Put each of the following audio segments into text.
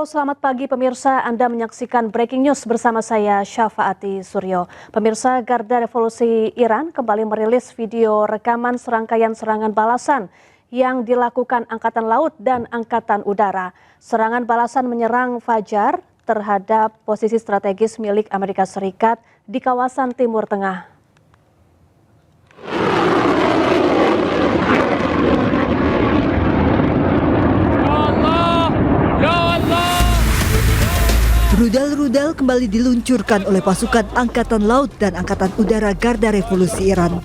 Halo, selamat pagi pemirsa. Anda menyaksikan Breaking News bersama saya Syafaati Suryo. Pemirsa, Garda Revolusi Iran kembali merilis video rekaman serangkaian serangan balasan yang dilakukan Angkatan Laut dan Angkatan Udara. Serangan balasan menyerang Fajar terhadap posisi strategis milik Amerika Serikat di kawasan Timur Tengah. Rudal-rudal kembali diluncurkan oleh pasukan Angkatan Laut dan Angkatan Udara Garda Revolusi Iran.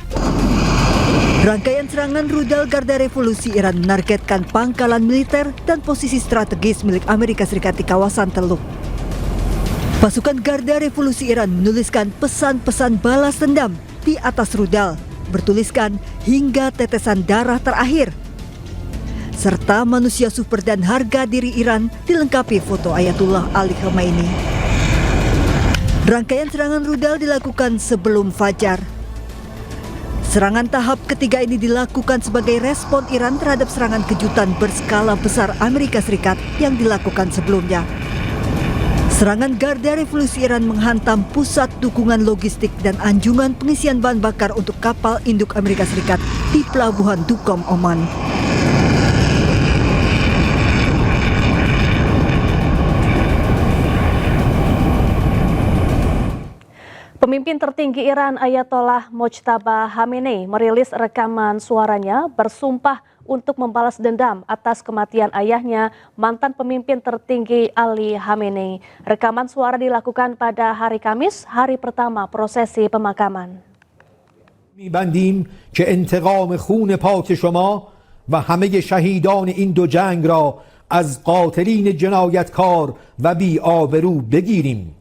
Rangkaian serangan rudal Garda Revolusi Iran menargetkan pangkalan militer dan posisi strategis milik Amerika Serikat di kawasan Teluk. Pasukan Garda Revolusi Iran menuliskan pesan-pesan balas dendam di atas rudal, bertuliskan hingga tetesan darah terakhir. Serta manusia super dan harga diri Iran dilengkapi foto Ayatullah Ali Khamenei. Rangkaian serangan rudal dilakukan sebelum Fajar. Serangan tahap ketiga ini dilakukan sebagai respon Iran terhadap serangan kejutan berskala besar Amerika Serikat yang dilakukan sebelumnya. Serangan Garda Revolusi Iran menghantam pusat dukungan logistik dan anjungan pengisian bahan bakar untuk kapal induk Amerika Serikat di Pelabuhan Duqm, Oman. Pemimpin tertinggi Iran Ayatollah Mojtaba Khamenei merilis rekaman suaranya bersumpah untuk membalas dendam atas kematian ayahnya, mantan pemimpin tertinggi Ali Khamenei. Rekaman suara dilakukan pada hari Kamis, hari pertama prosesi pemakaman. می‌بندیم که انتقام خون پاک شما و همه شهیدان این دو جنگ را از قاتلین جنایتکار و بی‌آبرو بگیریم.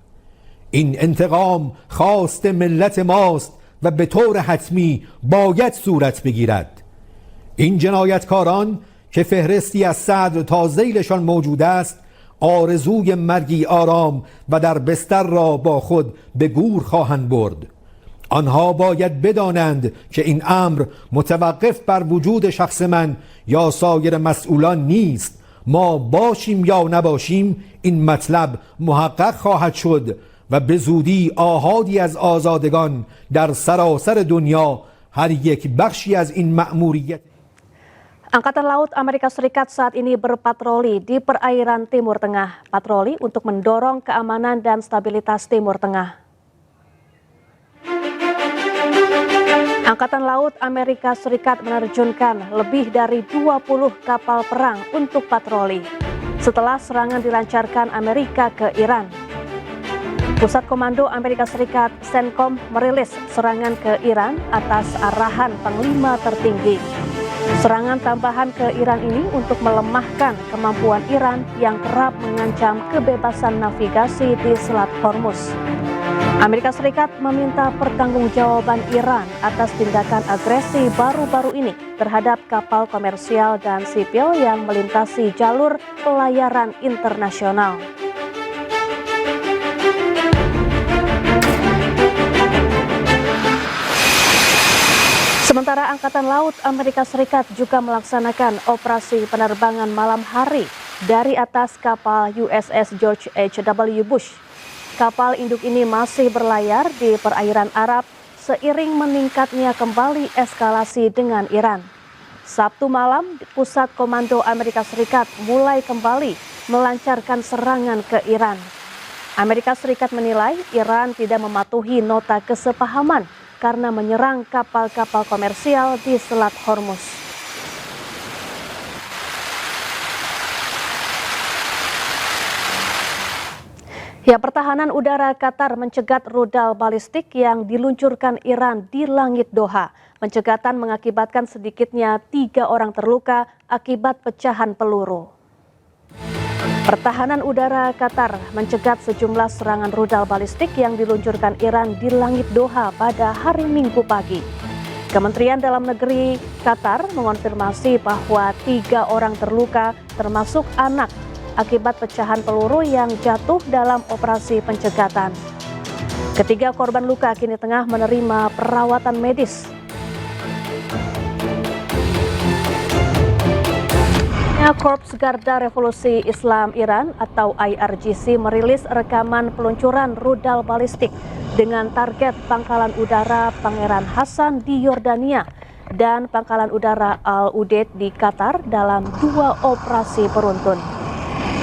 این انتقام خواست ملت ماست و به طور حتمی باید صورت بگیرد. این جنایتکاران که فهرستی از صدر تا ذیلشان موجود است، آرزوی مرگی آرام و در بستر را با خود به گور خواهند برد. آنها باید بدانند که این امر متوقف بر وجود شخص من یا سایر مسئولان نیست. ما باشیم یا نباشیم این مطلب محقق خواهد شد و به زودی آحادی از آزادگان در سراسر دنیا هر یک بخشی از این مأموریت. Angkatan Laut Amerika Serikat saat ini berpatroli di perairan Timur Tengah. Patroli untuk mendorong keamanan dan stabilitas Timur Tengah. Angkatan Laut Amerika Serikat menerjunkan lebih dari 20 kapal perang untuk patroli setelah serangan dilancarkan Amerika ke Iran. Pusat Komando Amerika Serikat CENTCOM merilis serangan ke Iran atas arahan Panglima tertinggi. Serangan tambahan ke Iran ini untuk melemahkan kemampuan Iran yang kerap mengancam kebebasan navigasi di Selat Hormuz. Amerika Serikat meminta pertanggungjawaban Iran atas tindakan agresi baru-baru ini terhadap kapal komersial dan sipil yang melintasi jalur pelayaran internasional. Sementara Angkatan Laut Amerika Serikat juga melaksanakan operasi penerbangan malam hari dari atas kapal USS George H.W. Bush. Kapal induk ini masih berlayar di perairan Arab seiring meningkatnya kembali eskalasi dengan Iran. Sabtu malam, Pusat Komando Amerika Serikat mulai kembali melancarkan serangan ke Iran. Amerika Serikat menilai Iran tidak mematuhi nota kesepahaman karena menyerang kapal-kapal komersial di Selat Hormuz. Ya, pertahanan udara Qatar mencegat rudal balistik yang diluncurkan Iran di langit Doha. Pencegatan mengakibatkan sedikitnya 3 orang terluka akibat pecahan peluru. Pertahanan udara Qatar mencegat sejumlah serangan rudal balistik yang diluncurkan Iran di langit Doha pada hari Minggu pagi. Kementerian Dalam Negeri Qatar mengonfirmasi bahwa 3 orang terluka termasuk anak akibat pecahan peluru yang jatuh dalam operasi pencegatan. Ketiga korban luka kini tengah menerima perawatan medis. Korps Garda Revolusi Islam Iran atau IRGC merilis rekaman peluncuran rudal balistik dengan target Pangkalan Udara Pangeran Hassan di Yordania dan Pangkalan Udara Al-Udeid di Qatar dalam 2 operasi beruntun.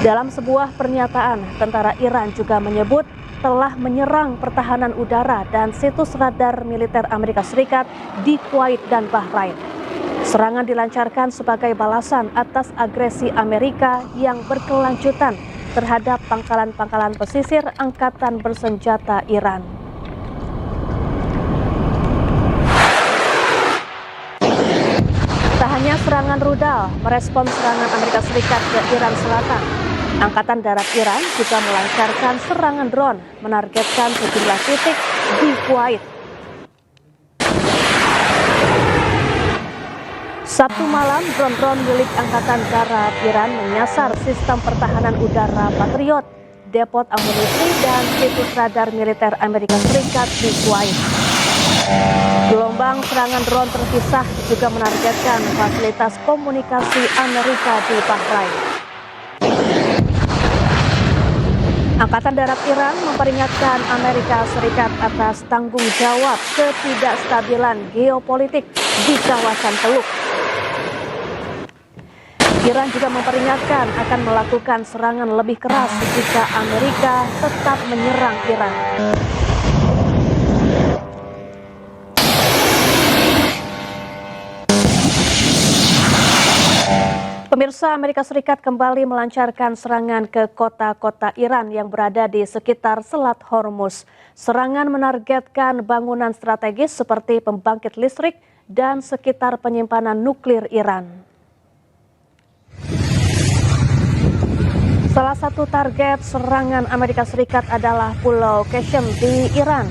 Dalam sebuah pernyataan, tentara Iran juga menyebut telah menyerang pertahanan udara dan situs radar militer Amerika Serikat di Kuwait dan Bahrain. Serangan dilancarkan sebagai balasan atas agresi Amerika yang berkelanjutan terhadap pangkalan-pangkalan pesisir Angkatan Bersenjata Iran. Tak hanya serangan rudal merespons serangan Amerika Serikat ke Iran Selatan, Angkatan Darat Iran juga melancarkan serangan drone menargetkan sejumlah titik di Kuwait. Sabtu malam, drone-drone milik Angkatan Darat Iran menyasar sistem pertahanan udara Patriot, depot amunisi, dan situs radar militer Amerika Serikat di Kuwait. Gelombang serangan drone terpisah juga menargetkan fasilitas komunikasi Amerika di Bahrain. Angkatan Darat Iran memperingatkan Amerika Serikat atas tanggung jawab ketidakstabilan geopolitik di kawasan Teluk. Iran juga memperingatkan akan melakukan serangan lebih keras jika Amerika tetap menyerang Iran. Pemirsa, Amerika Serikat kembali melancarkan serangan ke kota-kota Iran yang berada di sekitar Selat Hormuz. Serangan menargetkan bangunan strategis seperti pembangkit listrik dan sekitar penyimpanan nuklir Iran. Salah satu target serangan Amerika Serikat adalah Pulau Qasem di Iran.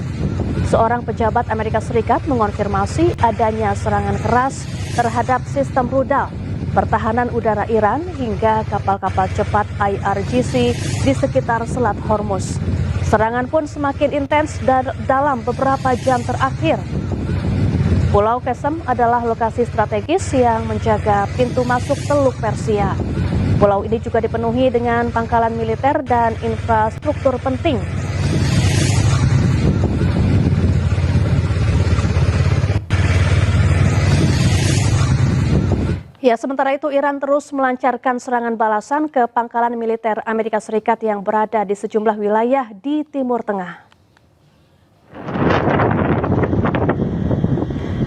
Seorang pejabat Amerika Serikat mengonfirmasi adanya serangan keras terhadap sistem rudal, pertahanan udara Iran hingga kapal-kapal cepat IRGC di sekitar Selat Hormuz. Serangan pun semakin intens dalam beberapa jam terakhir. Pulau Qasem adalah lokasi strategis yang menjaga pintu masuk Teluk Persia. Pulau ini juga dipenuhi dengan pangkalan militer dan infrastruktur penting. Ya, sementara itu Iran terus melancarkan serangan balasan ke pangkalan militer Amerika Serikat yang berada di sejumlah wilayah di Timur Tengah.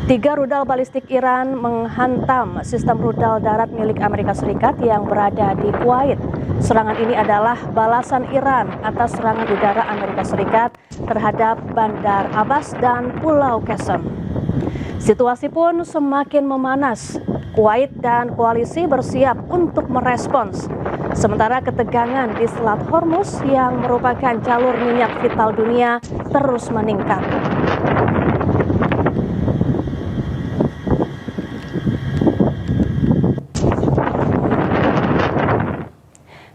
3 rudal balistik Iran menghantam sistem rudal darat milik Amerika Serikat yang berada di Kuwait. Serangan ini adalah balasan Iran atas serangan udara Amerika Serikat terhadap Bandar Abbas dan Pulau Qasem. Situasi pun semakin memanas. Kuwait dan koalisi bersiap untuk merespons. Sementara ketegangan di Selat Hormuz yang merupakan jalur minyak vital dunia terus meningkat.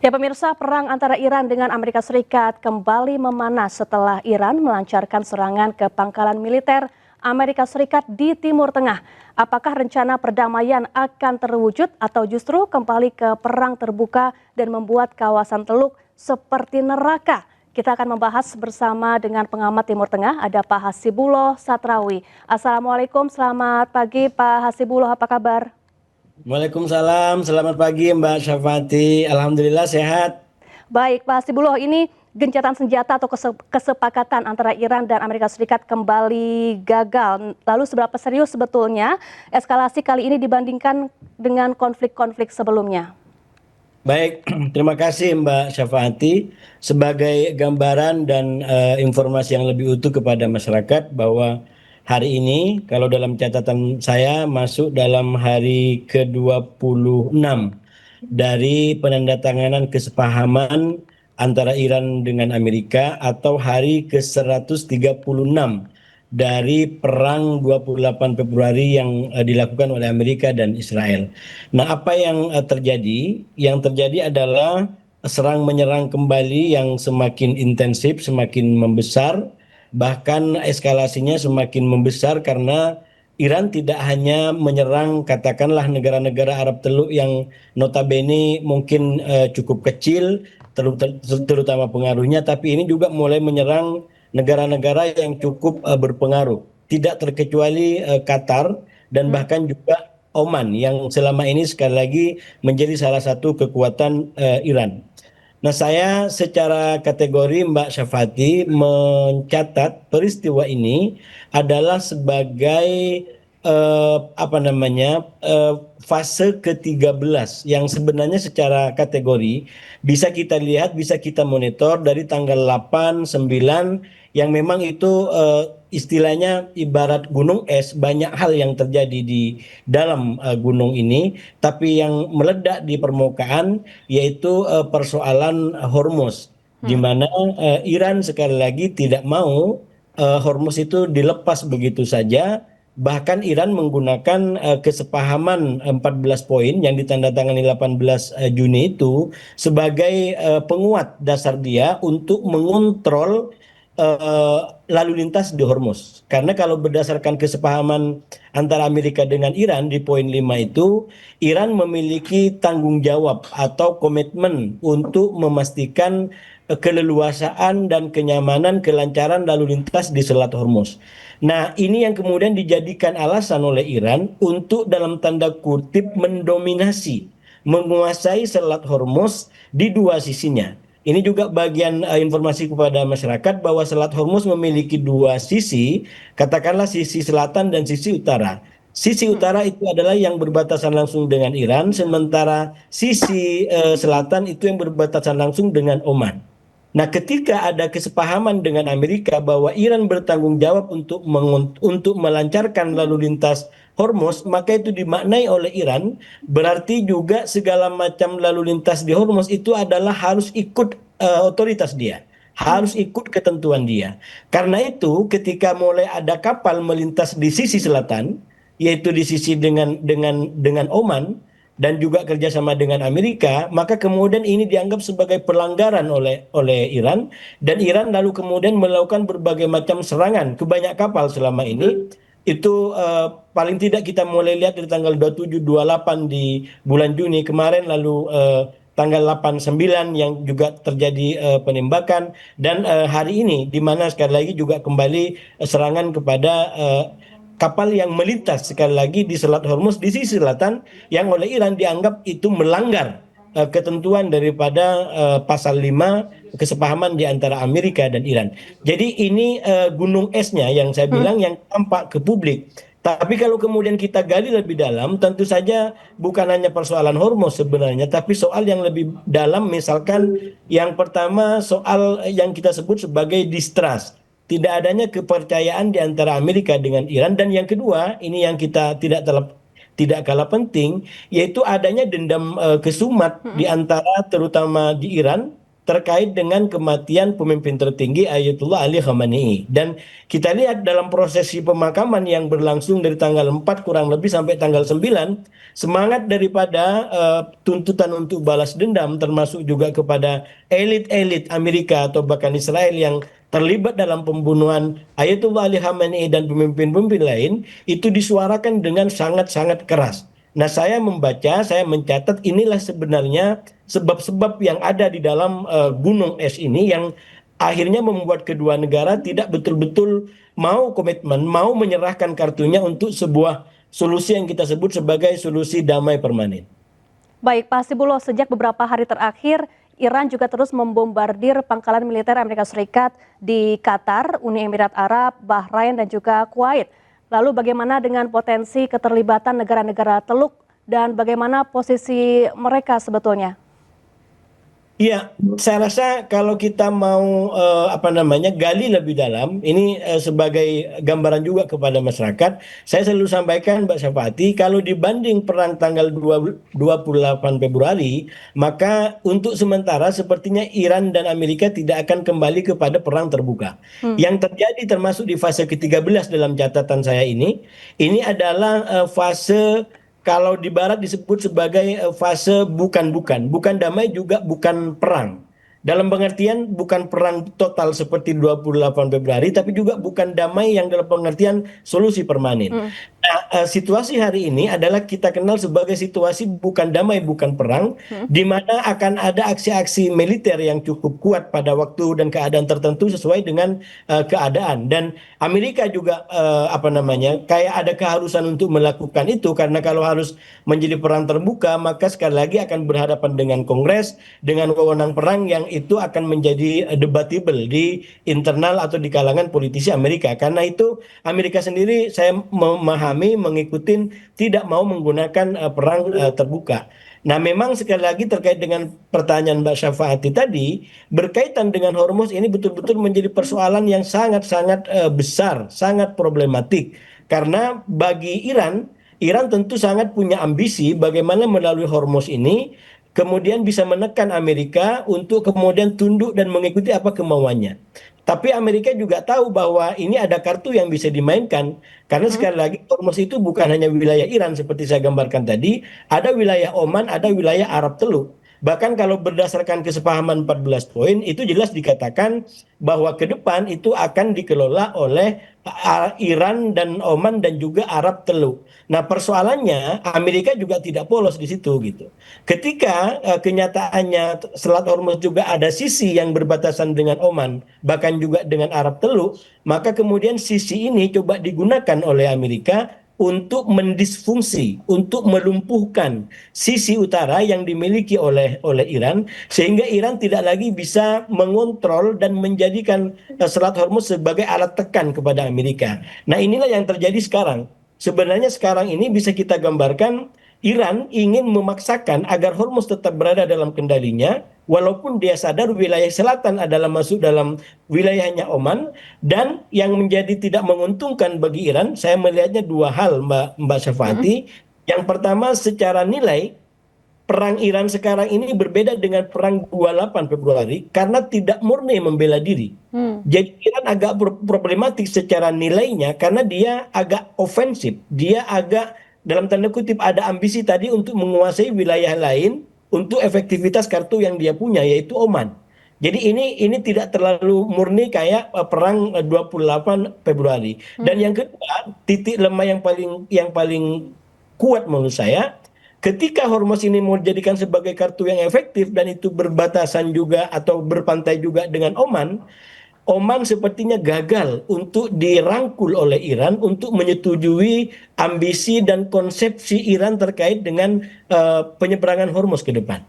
Ya pemirsa, perang antara Iran dengan Amerika Serikat kembali memanas setelah Iran melancarkan serangan ke pangkalan militer Amerika Serikat di Timur Tengah. Apakah rencana perdamaian akan terwujud atau justru kembali ke perang terbuka dan membuat kawasan Teluk seperti neraka? Kita akan membahas bersama dengan pengamat Timur Tengah, ada Pak Hasibullah Satrawi. Assalamualaikum, selamat pagi Pak Hasibullah, apa kabar? Waalaikumsalam, selamat pagi Mbak Syafati. Alhamdulillah sehat. Baik Pak Hasibullah, ini gencatan senjata atau kesepakatan antara Iran dan Amerika Serikat kembali gagal. Lalu seberapa serius sebetulnya eskalasi kali ini dibandingkan dengan konflik-konflik sebelumnya? Baik, terima kasih Mbak Syafati. Sebagai gambaran dan informasi yang lebih utuh kepada masyarakat bahwa hari ini, kalau dalam catatan saya, masuk dalam hari ke-26 dari penandatanganan kesepahaman antara Iran dengan Amerika atau hari ke-136 dari perang 28 Februari yang dilakukan oleh Amerika dan Israel. Nah, apa yang terjadi? Yang terjadi adalah serang menyerang kembali yang semakin intensif, semakin membesar. Bahkan eskalasinya semakin membesar karena Iran tidak hanya menyerang katakanlah negara-negara Arab Teluk yang notabene mungkin cukup kecil, terutama pengaruhnya, tapi ini juga mulai menyerang negara-negara yang cukup berpengaruh. Tidak terkecuali Qatar dan bahkan juga Oman yang selama ini sekali lagi menjadi salah satu kekuatan Iran. Nah, saya secara kategori Mbak Syafati mencatat peristiwa ini adalah sebagai fase ke-13 yang sebenarnya secara kategori bisa kita lihat, bisa kita monitor dari tanggal 8, 9 yang memang itu istilahnya ibarat gunung es, banyak hal yang terjadi di dalam gunung ini, tapi yang meledak di permukaan yaitu persoalan Hormuz, di mana Iran sekali lagi tidak mau Hormuz itu dilepas begitu saja. Bahkan Iran menggunakan kesepahaman 14 poin yang ditandatangani 18 Juni itu sebagai penguat dasar dia untuk mengontrol lalu lintas di Hormuz. Karena kalau berdasarkan kesepahaman antara Amerika dengan Iran di poin 5 itu, Iran memiliki tanggung jawab atau komitmen untuk memastikan keleluasaan dan kenyamanan kelancaran lalu lintas di Selat Hormuz. Nah, ini yang kemudian dijadikan alasan oleh Iran untuk dalam tanda kutip mendominasi, menguasai Selat Hormuz di dua sisinya. Ini juga bagian informasi kepada masyarakat bahwa Selat Hormuz memiliki dua sisi, katakanlah sisi selatan dan sisi utara. Sisi utara itu adalah yang berbatasan langsung dengan Iran, sementara sisi selatan itu yang berbatasan langsung dengan Oman. Nah, ketika ada kesepahaman dengan Amerika bahwa Iran bertanggung jawab untuk melancarkan lalu lintas Hormuz, maka itu dimaknai oleh Iran berarti juga segala macam lalu lintas di Hormuz itu adalah harus ikut otoritas dia, harus ikut ketentuan dia. Karena itu, ketika mulai ada kapal melintas di sisi selatan, yaitu di sisi dengan Oman, dan juga kerjasama dengan Amerika, maka kemudian ini dianggap sebagai pelanggaran oleh Iran, dan Iran lalu kemudian melakukan berbagai macam serangan ke banyak kapal selama ini. Itu paling tidak kita mulai lihat dari tanggal 27, 28 di bulan Juni kemarin, lalu tanggal 8, 9 yang juga terjadi penembakan, dan hari ini di mana sekali lagi juga kembali serangan kepada kapal yang melintas sekali lagi di Selat Hormuz di sisi selatan yang oleh Iran dianggap itu melanggar ketentuan daripada pasal 5 kesepahaman di antara Amerika dan Iran. Jadi ini gunung esnya yang saya bilang yang tampak ke publik. Tapi kalau kemudian kita gali lebih dalam, tentu saja bukan hanya persoalan Hormuz sebenarnya, tapi soal yang lebih dalam, misalkan yang pertama soal yang kita sebut sebagai distrust. Tidak adanya kepercayaan di antara Amerika dengan Iran, dan yang kedua ini yang kita tidak kalah penting, yaitu adanya dendam kesumat di antara terutama di Iran terkait dengan kematian pemimpin tertinggi Ayatullah Ali Khamenei. Dan kita lihat dalam prosesi pemakaman yang berlangsung dari tanggal 4 kurang lebih sampai tanggal 9, semangat daripada tuntutan untuk balas dendam termasuk juga kepada elit-elit Amerika atau bahkan Israel yang terlibat dalam pembunuhan Ayatullah Ali Khamenei dan pemimpin-pemimpin lain itu disuarakan dengan sangat-sangat keras. Nah, saya mencatat inilah sebenarnya sebab-sebab yang ada di dalam gunung es ini yang akhirnya membuat kedua negara tidak betul-betul mau komitmen, mau menyerahkan kartunya untuk sebuah solusi yang kita sebut sebagai solusi damai permanen. Baik, Pak Hasibuloh, sejak beberapa hari terakhir Iran juga terus membombardir pangkalan militer Amerika Serikat di Qatar, Uni Emirat Arab, Bahrain, dan juga Kuwait. Lalu bagaimana dengan potensi keterlibatan negara-negara Teluk dan bagaimana posisi mereka sebetulnya? Iya, saya rasa kalau kita mau gali lebih dalam, ini sebagai gambaran juga kepada masyarakat, saya selalu sampaikan Mbak Syafati, kalau dibanding perang tanggal 28 Februari, maka untuk sementara sepertinya Iran dan Amerika tidak akan kembali kepada perang terbuka. Yang terjadi termasuk di fase ke-13 dalam catatan saya ini adalah fase, kalau di barat disebut sebagai fase bukan damai juga bukan perang. Dalam pengertian bukan perang total seperti 28 Februari, tapi juga bukan damai yang dalam pengertian solusi permanen. Nah, situasi hari ini adalah kita kenal sebagai situasi bukan damai, bukan perang, di mana akan ada aksi-aksi militer yang cukup kuat pada waktu dan keadaan tertentu sesuai dengan keadaan. Dan Amerika juga apa namanya, kayak ada keharusan untuk melakukan itu karena kalau harus menjadi perang terbuka, maka sekali lagi akan berhadapan dengan Kongres, dengan wewenang perang yang itu akan menjadi debatable di internal atau di kalangan politisi Amerika. Karena itu Amerika sendiri saya memahami mengikuti tidak mau menggunakan perang terbuka. Nah, memang sekali lagi terkait dengan pertanyaan Mbak Syafa'ati tadi, berkaitan dengan Hormuz ini betul-betul menjadi persoalan yang sangat-sangat besar, sangat problematik. Karena bagi Iran, Iran tentu sangat punya ambisi bagaimana melalui Hormuz ini kemudian bisa menekan Amerika untuk kemudian tunduk dan mengikuti apa kemauannya. Tapi Amerika juga tahu bahwa ini ada kartu yang bisa dimainkan. Karena sekali lagi Hormuz itu bukan hanya wilayah Iran seperti saya gambarkan tadi, ada wilayah Oman, ada wilayah Arab Teluk. Bahkan kalau berdasarkan kesepahaman 14 poin itu jelas dikatakan bahwa ke depan itu akan dikelola oleh Iran dan Oman dan juga Arab Teluk. Nah, persoalannya Amerika juga tidak polos di situ gitu. Ketika kenyataannya Selat Hormuz juga ada sisi yang berbatasan dengan Oman, bahkan juga dengan Arab Teluk, maka kemudian sisi ini coba digunakan oleh Amerika untuk mendisfungsi, untuk melumpuhkan sisi utara yang dimiliki oleh Iran, sehingga Iran tidak lagi bisa mengontrol dan menjadikan Selat Hormuz sebagai alat tekan kepada Amerika. Nah, inilah yang terjadi sekarang. Sebenarnya sekarang ini bisa kita gambarkan Iran ingin memaksakan agar Hormuz tetap berada dalam kendalinya, walaupun dia sadar wilayah selatan adalah masuk dalam wilayahnya Oman, dan yang menjadi tidak menguntungkan bagi Iran, saya melihatnya dua hal, Mbak Syafati. Yang pertama, secara nilai, perang Iran sekarang ini berbeda dengan perang 28 Februari karena tidak murni membela diri. Jadi Iran agak problematik secara nilainya karena dia agak ofensif, dia agak dalam tanda kutip ada ambisi tadi untuk menguasai wilayah lain untuk efektivitas kartu yang dia punya yaitu Oman. Jadi ini tidak terlalu murni kayak perang 28 Februari. Dan yang kedua, titik lemah yang paling kuat menurut saya ketika Hormuz ini mau dijadikan sebagai kartu yang efektif dan itu berbatasan juga atau berpantai juga dengan Oman, Oman sepertinya gagal untuk dirangkul oleh Iran untuk menyetujui ambisi dan konsepsi Iran terkait dengan penyeberangan Hormuz ke depan.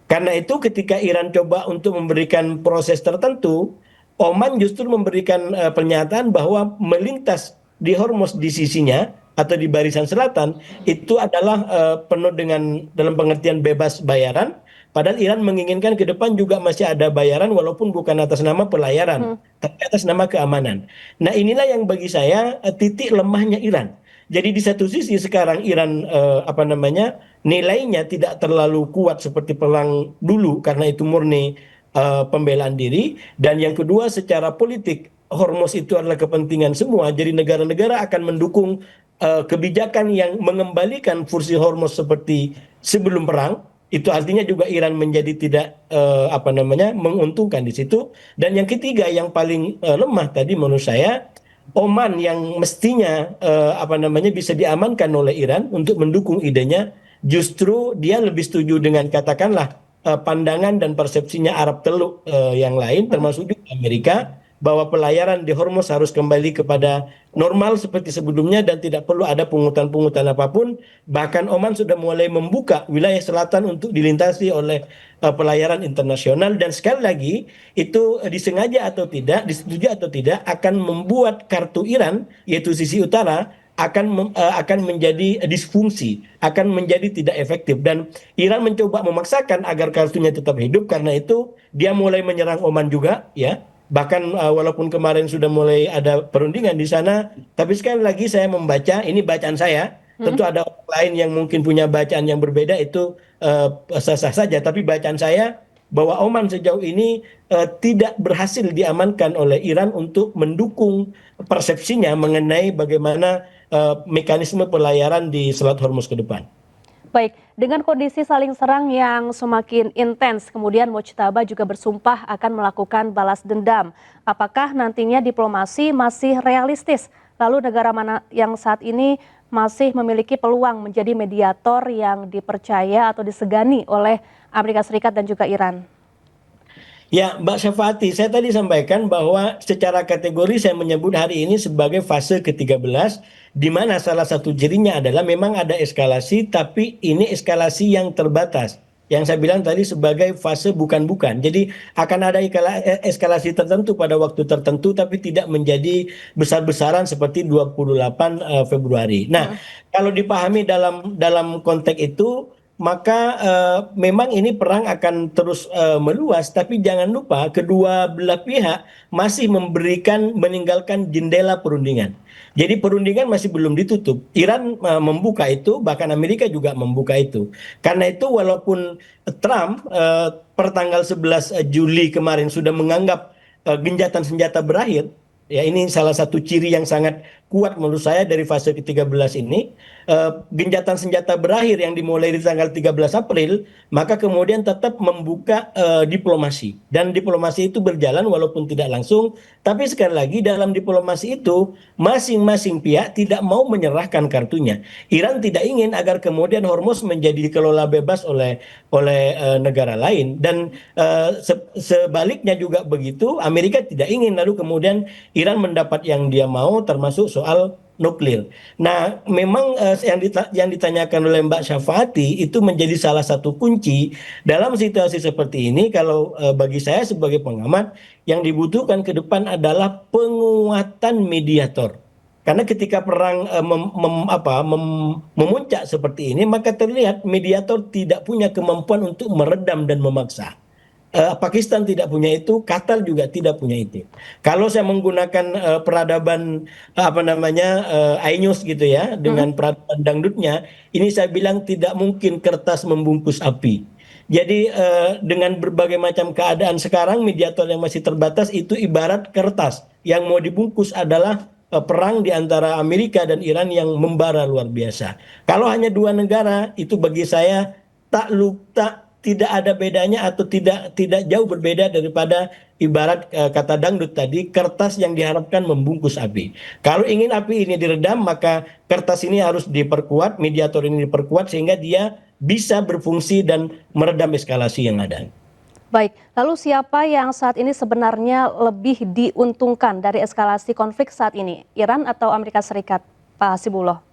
Karena itu ketika Iran coba untuk memberikan proses tertentu, Oman justru memberikan pernyataan bahwa melintas di Hormuz di sisinya atau di barisan selatan itu adalah penuh dengan dalam pengertian bebas bayaran. Padahal Iran menginginkan ke depan juga masih ada bayaran walaupun bukan atas nama pelayaran, tapi atas nama keamanan. Nah, inilah yang bagi saya titik lemahnya Iran. Jadi di satu sisi sekarang Iran apa namanya nilainya tidak terlalu kuat seperti perang dulu karena itu murni pembelaan diri, dan yang kedua secara politik Hormuz itu adalah kepentingan semua. Jadi negara-negara akan mendukung kebijakan yang mengembalikan fungsi Hormuz seperti sebelum perang. Itu artinya juga Iran menjadi tidak apa namanya menguntungkan di situ. Dan yang ketiga yang paling lemah tadi menurut saya, Oman yang mestinya apa namanya bisa diamankan oleh Iran untuk mendukung idenya, justru dia lebih setuju dengan katakanlah pandangan dan persepsinya Arab Teluk yang lain termasuk juga Amerika, bahwa pelayaran di Hormuz harus kembali kepada normal seperti sebelumnya dan tidak perlu ada pungutan-pungutan apapun. Bahkan Oman sudah mulai membuka wilayah selatan untuk dilintasi oleh pelayaran internasional, dan sekali lagi itu disengaja atau tidak, disetujui atau tidak, akan membuat kartu Iran yaitu sisi utara akan menjadi disfungsi, akan menjadi tidak efektif, dan Iran mencoba memaksakan agar kartunya tetap hidup. Karena itu dia mulai menyerang Oman juga ya. Bahkan walaupun kemarin sudah mulai ada perundingan di sana, tapi sekali lagi saya membaca, ini bacaan saya, tentu ada orang lain yang mungkin punya bacaan yang berbeda, itu sah-sah saja, tapi bacaan saya bahwa Oman sejauh ini tidak berhasil diamankan oleh Iran untuk mendukung persepsinya mengenai bagaimana mekanisme pelayaran di Selat Hormuz ke depan. Baik, dengan kondisi saling serang yang semakin intens, kemudian Mojtaba juga bersumpah akan melakukan balas dendam. Apakah nantinya diplomasi masih realistis? Lalu negara mana yang saat ini masih memiliki peluang menjadi mediator yang dipercaya atau disegani oleh Amerika Serikat dan juga Iran? Ya, Mbak Syafati, saya tadi sampaikan bahwa secara kategori saya menyebut hari ini sebagai fase ke-13, di mana salah satu cirinya adalah memang ada eskalasi, tapi ini eskalasi yang terbatas. Yang saya bilang tadi sebagai fase bukan-bukan. Jadi akan ada eskalasi tertentu pada waktu tertentu, tapi tidak menjadi besar-besaran seperti 28 Februari. Nah, kalau dipahami dalam konteks itu, maka memang ini perang akan terus meluas, tapi jangan lupa kedua belah pihak masih meninggalkan jendela perundingan. Jadi perundingan masih belum ditutup. Iran membuka itu, bahkan Amerika juga membuka itu. Karena itu walaupun Trump per tanggal 11 Juli kemarin sudah menganggap gencatan senjata berakhir, ya ini salah satu ciri yang sangat kuat menurut saya dari fase ke-13 ini. Gencatan senjata berakhir yang dimulai di tanggal 13 April, maka kemudian tetap membuka diplomasi. Dan diplomasi itu berjalan walaupun tidak langsung, tapi sekali lagi dalam diplomasi itu masing-masing pihak tidak mau menyerahkan kartunya. Iran tidak ingin agar kemudian Hormuz menjadi dikelola bebas oleh negara lain, dan sebaliknya juga begitu. Amerika tidak ingin lalu kemudian Iran mendapat yang dia mau, termasuk soal nuklir. Nah, memang yang ditanyakan oleh Mbak Syafati itu menjadi salah satu kunci dalam situasi seperti ini. Kalau bagi saya sebagai pengamat, yang dibutuhkan ke depan adalah penguatan mediator. Karena ketika perang memuncak seperti ini, maka terlihat mediator tidak punya kemampuan untuk meredam dan memaksa. Pakistan tidak punya itu, Qatar juga tidak punya itu. Kalau saya menggunakan peradaban Ainyus gitu ya, dengan peradaban dangdutnya, ini saya bilang tidak mungkin kertas membungkus api. Jadi dengan berbagai macam keadaan sekarang, mediator yang masih terbatas itu ibarat kertas yang mau dibungkus adalah perang di antara Amerika dan Iran yang membara luar biasa. Kalau hanya dua negara, itu bagi saya tidak ada bedanya atau tidak jauh berbeda daripada ibarat kata dangdut tadi, kertas yang diharapkan membungkus api. Kalau ingin api ini diredam, maka kertas ini harus diperkuat, mediator ini diperkuat sehingga dia bisa berfungsi dan meredam eskalasi yang ada. Baik, lalu siapa yang saat ini sebenarnya lebih diuntungkan dari eskalasi konflik saat ini, Iran atau Amerika Serikat, Pak Hasibullah?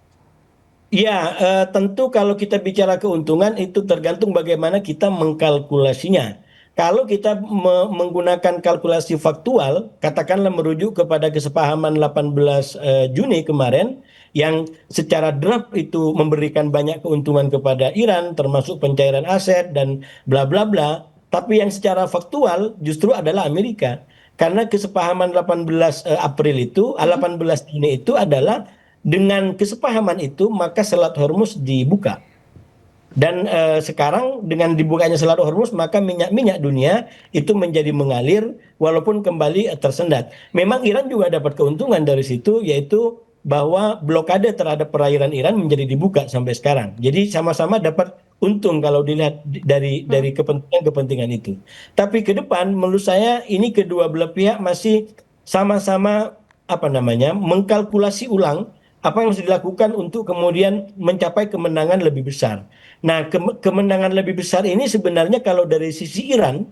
Ya, tentu kalau kita bicara keuntungan itu tergantung bagaimana kita mengkalkulasinya. Kalau kita menggunakan kalkulasi faktual, katakanlah merujuk kepada kesepahaman 18 Juni kemarin, yang secara draft itu memberikan banyak keuntungan kepada Iran, termasuk pencairan aset dan bla bla bla. Tapi yang secara faktual justru adalah Amerika. Karena kesepahaman 18 Juni itu adalah dengan kesepahaman itu maka Selat Hormuz dibuka. Dan sekarang dengan dibukanya Selat Hormuz maka minyak dunia itu menjadi mengalir walaupun kembali tersendat. Memang Iran juga dapat keuntungan dari situ, yaitu bahwa blokade terhadap perairan Iran menjadi dibuka sampai sekarang. Jadi sama-sama dapat untung kalau dilihat dari kepentingan itu. Tapi ke depan menurut saya ini kedua belah pihak masih sama-sama mengkalkulasi ulang apa yang harus dilakukan untuk kemudian mencapai kemenangan lebih besar. Nah, kemenangan lebih besar ini sebenarnya kalau dari sisi Iran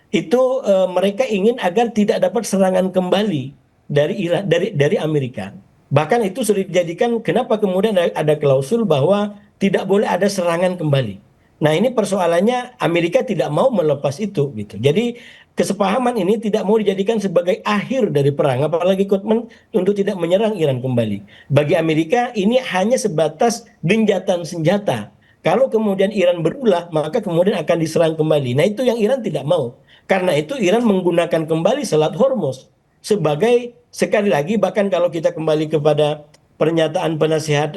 itu mereka ingin agar tidak dapat serangan kembali dari Amerika. Bahkan itu sering dijadikan kenapa kemudian ada klausul bahwa tidak boleh ada serangan kembali. Nah, ini persoalannya Amerika tidak mau melepas itu gitu. Jadi kesepahaman ini tidak mau dijadikan sebagai akhir dari perang, apalagi komitmen untuk tidak menyerang Iran kembali. Bagi Amerika ini hanya sebatas gencatan senjata. Kalau kemudian Iran berulah, maka kemudian akan diserang kembali. Nah, itu yang Iran tidak mau. Karena itu Iran menggunakan kembali Selat Hormuz sebagai, sekali lagi, bahkan kalau kita kembali kepada pernyataan penasihat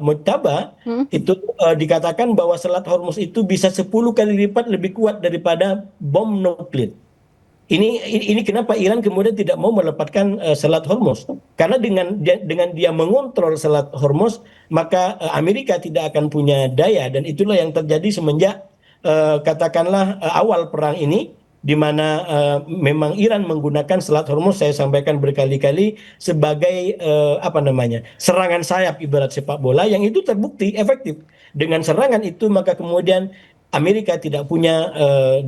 Mujtaba, itu dikatakan bahwa Selat Hormuz itu bisa 10 kali lipat lebih kuat daripada bom nuklir. Ini kenapa Iran kemudian tidak mau melepaskan Selat Hormuz? Karena dengan dia mengontrol Selat Hormuz, maka Amerika tidak akan punya daya, dan itulah yang terjadi semenjak katakanlah awal perang ini. di mana memang Iran menggunakan Selat Hormuz, saya sampaikan berkali-kali, sebagai serangan sayap ibarat sepak bola yang itu terbukti efektif. Dengan serangan itu maka kemudian Amerika tidak punya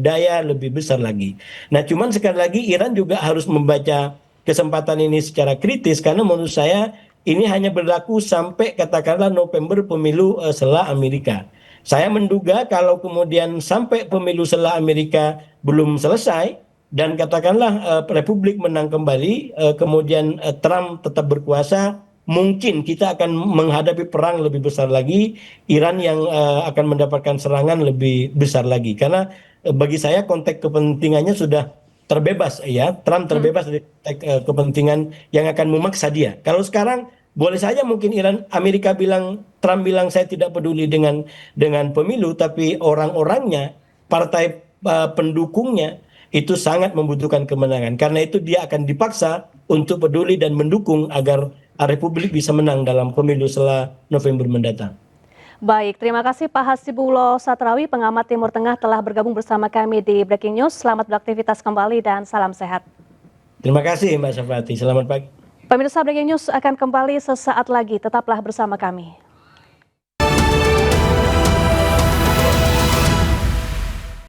daya lebih besar lagi. Nah, cuman sekali lagi Iran juga harus membaca kesempatan ini secara kritis, karena menurut saya ini hanya berlaku sampai katakanlah November pemilu setelah Amerika. Saya menduga kalau kemudian sampai pemilu setelah Amerika belum selesai dan katakanlah Republik menang kembali, kemudian Trump tetap berkuasa, mungkin kita akan menghadapi perang lebih besar lagi, Iran yang akan mendapatkan serangan lebih besar lagi. Karena bagi saya konteks kepentingannya sudah terbebas, ya, Trump terbebas dari konteks kepentingan yang akan memaksa dia. Kalau sekarang boleh saja mungkin Amerika bilang, Trump bilang saya tidak peduli dengan pemilu, tapi orang-orangnya, partai pendukungnya itu sangat membutuhkan kemenangan. Karena itu dia akan dipaksa untuk peduli dan mendukung agar Republik bisa menang dalam pemilu setelah November mendatang. Baik, terima kasih Pak Hasibullah Satrawi, pengamat Timur Tengah, telah bergabung bersama kami di Breaking News. Selamat beraktivitas kembali dan salam sehat. Terima kasih Mbak Syafati, selamat pagi. Pemirsa, Breaking News akan kembali sesaat lagi, tetaplah bersama kami.